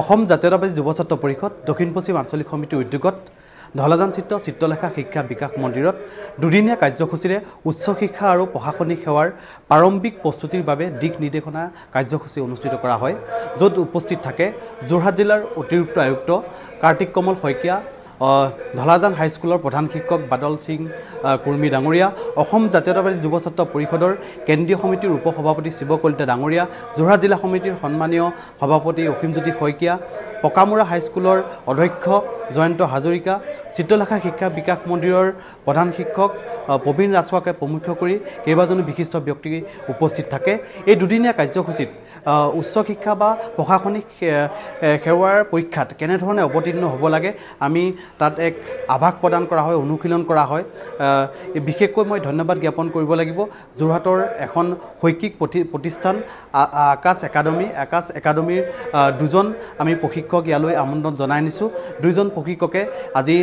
অসম জাতীয়তাবাদী যুৱ ছাত্ৰ পৰিষদ দক্ষিণ পশ্চিম আঞ্চলিক সমিতিৰ উদ্যোগত ধলাজানস্থিত চিত্ৰলেখা শিক্ষা বিকাশ মন্দিৰত দুদিনীয়া কাৰ্যসূচীৰে উচ্চ শিক্ষা আৰু প্ৰশাসনিক সেৱাৰ প্ৰাৰম্ভিক প্ৰস্তুতিৰ বাবে দিক নিৰ্দেশনা কাৰ্যসূচী অনুষ্ঠিত কৰা হয়, য'ত উপস্থিত থাকে যোৰহাট জিলাৰ অতিৰিক্ত আয়ুক্ত কাৰ্তিক কমল শইকীয়া, ধলাজান হাইস্কুলৰ প্ৰধান শিক্ষক বাদল সিং কুৰ্মী ডাঙৰীয়া, অসম জাতীয়তাবাদী যুৱ ছাত্ৰ পৰিষদৰ কেন্দ্ৰীয় সমিতিৰ উপ সভাপতি শিৱ কলিতা ডাঙৰীয়া, যোৰহাট জিলা সমিতিৰ সন্মানীয় সভাপতি অসীমজ্যোতি শইকীয়া, পকামুৰা হাইস্কুলৰ অধ্যক্ষ জয়ন্ত হাজৰিকা, চিত্ৰলেখা শিক্ষা বিকাশ মন্দিৰৰ প্ৰধান শিক্ষক প্ৰবীণ ৰাজখোৱাকে প্ৰমুখ কৰি কেইবাজনো বিশিষ্ট ব্যক্তি উপস্থিত থাকে। এই দুদিনীয়া কাৰ্যসূচীত উচ্চ শিক্ষা বা প্ৰশাসনিক সেৱাৰ পৰীক্ষাত কেনেধৰণে অৱতীৰ্ণ হ'ব লাগে আমি তাত এক আভাস প্ৰদান কৰা হয়, অনুশীলন কৰা হয়। বিশেষকৈ মই ধন্যবাদ জ্ঞাপন কৰিব লাগিব যোৰহাটৰ এখন শৈক্ষিক প্ৰতিষ্ঠান আকাশ একাডেমীৰ দুজন আমি প্ৰশিক্ষক ইয়ালৈ আমন্ত্ৰণ জনাই আনিছোঁ। দুইজন প্ৰশিক্ষকে আজি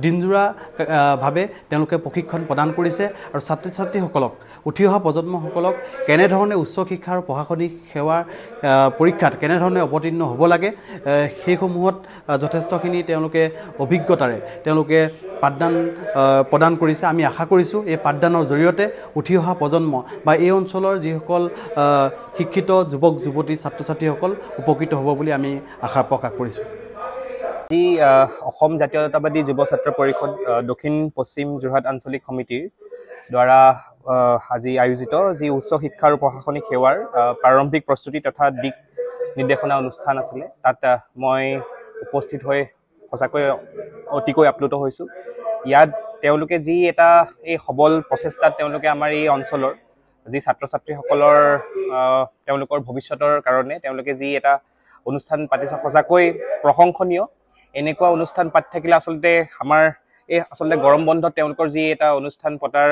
দিনজোৰাভাৱে তেওঁলোকে প্ৰশিক্ষণ প্ৰদান কৰিছে আৰু ছাত্ৰ ছাত্ৰীসকলক, উঠি অহা প্ৰজন্মসকলক কেনেধৰণে উচ্চ শিক্ষা আৰু প্ৰশাসনিক সেৱাৰ পৰীক্ষাত কেনেধৰণে অৱতীৰ্ণ হ'ব লাগে সেইসমূহত যথেষ্টখিনি তেওঁলোকে অভিজ্ঞতাৰে তেওঁলোকে পাঠদান প্ৰদান কৰিছে। আমি আশা কৰিছোঁ এই পাঠদানৰ জৰিয়তে উঠি অহা প্ৰজন্ম বা এই অঞ্চলৰ যিসকল শিক্ষিত যুৱক যুৱতী ছাত্ৰ ছাত্ৰীসকল উপকৃত হ'ব বুলি আমি আশা প্ৰকাশ কৰিছোঁ। আজি অসম জাতীয়তাবাদী যুৱ ছাত্ৰ পৰিষদ দক্ষিণ পশ্চিম যোৰহাট আঞ্চলিক সমিতিৰ দ্বাৰা আজি আয়োজিত যি উচ্চ শিক্ষা আৰু প্ৰশাসনিক সেৱাৰ প্ৰাৰম্ভিক প্ৰস্তুতি তথা দিক নিৰ্দেশনা অনুষ্ঠান আছিলে, তাত মই উপস্থিত হৈ সঁচাকৈ অতিকৈ আপ্লুত হৈছোঁ। ইয়াত তেওঁলোকে যি এটা এই সবল প্ৰচেষ্টাত তেওঁলোকে আমাৰ এই অঞ্চলৰ যি ছাত্ৰ ছাত্ৰীসকলৰ তেওঁলোকৰ ভৱিষ্যতৰ কাৰণে তেওঁলোকে যি এটা অনুষ্ঠান পাতিছে সঁচাকৈ প্ৰশংসনীয়। এনেকুৱা অনুষ্ঠান পাতি থাকিলে আচলতে আমাৰ এই আচলতে গৰম বন্ধত তেওঁলোকৰ যি এটা অনুষ্ঠান পতাৰ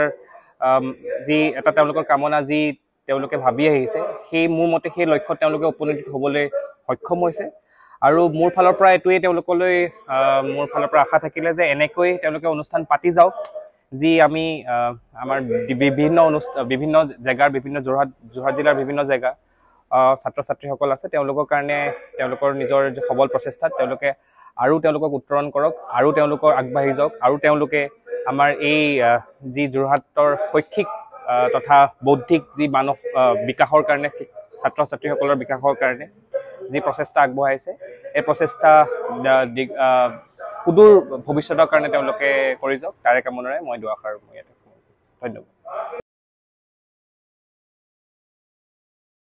যি এটা তেওঁলোকৰ কামনা যি তেওঁলোকে ভাবি আহিছে, মোৰ মতে সেই লক্ষ্যত তেওঁলোকে উপনীত হ'বলৈ সক্ষম হৈছে। আৰু মোৰ ফালৰ পৰা এইটোৱেই তেওঁলোকলৈ মোৰ ফালৰ পৰা আশা থাকিলে যে এনেকৈ তেওঁলোকে অনুষ্ঠান পাতি যাওক, যি আমি আমাৰ বিভিন্ন জেগাৰ যোৰহাট জিলাৰ বিভিন্ন জেগা ছাত্ৰ ছাত্ৰীসকল আছে, তেওঁলোকৰ কাৰণে তেওঁলোকৰ নিজৰ সবল প্ৰচেষ্টাত তেওঁলোকে আৰু তেওঁলোকক উত্তৰণ কৰক, আৰু তেওঁলোকৰ আগবাঢ়ি যাওক, আৰু তেওঁলোকে আমাৰ এই যি যোৰহাটৰ শৈক্ষিক তথা বৌদ্ধিক যি মানৱ বিকাশৰ কাৰণে, ছাত্ৰ ছাত্ৰীসকলৰ বিকাশৰ কাৰণে যি প্ৰচেষ্টা আগবঢ়াইছে, এই প্ৰচেষ্টা সুদূৰ ভৱিষ্যতৰ কাৰণে তেওঁলোকে কৰি যাওক, তাৰে কামনাৰে মই দুআষাৰ ধন্যবাদ।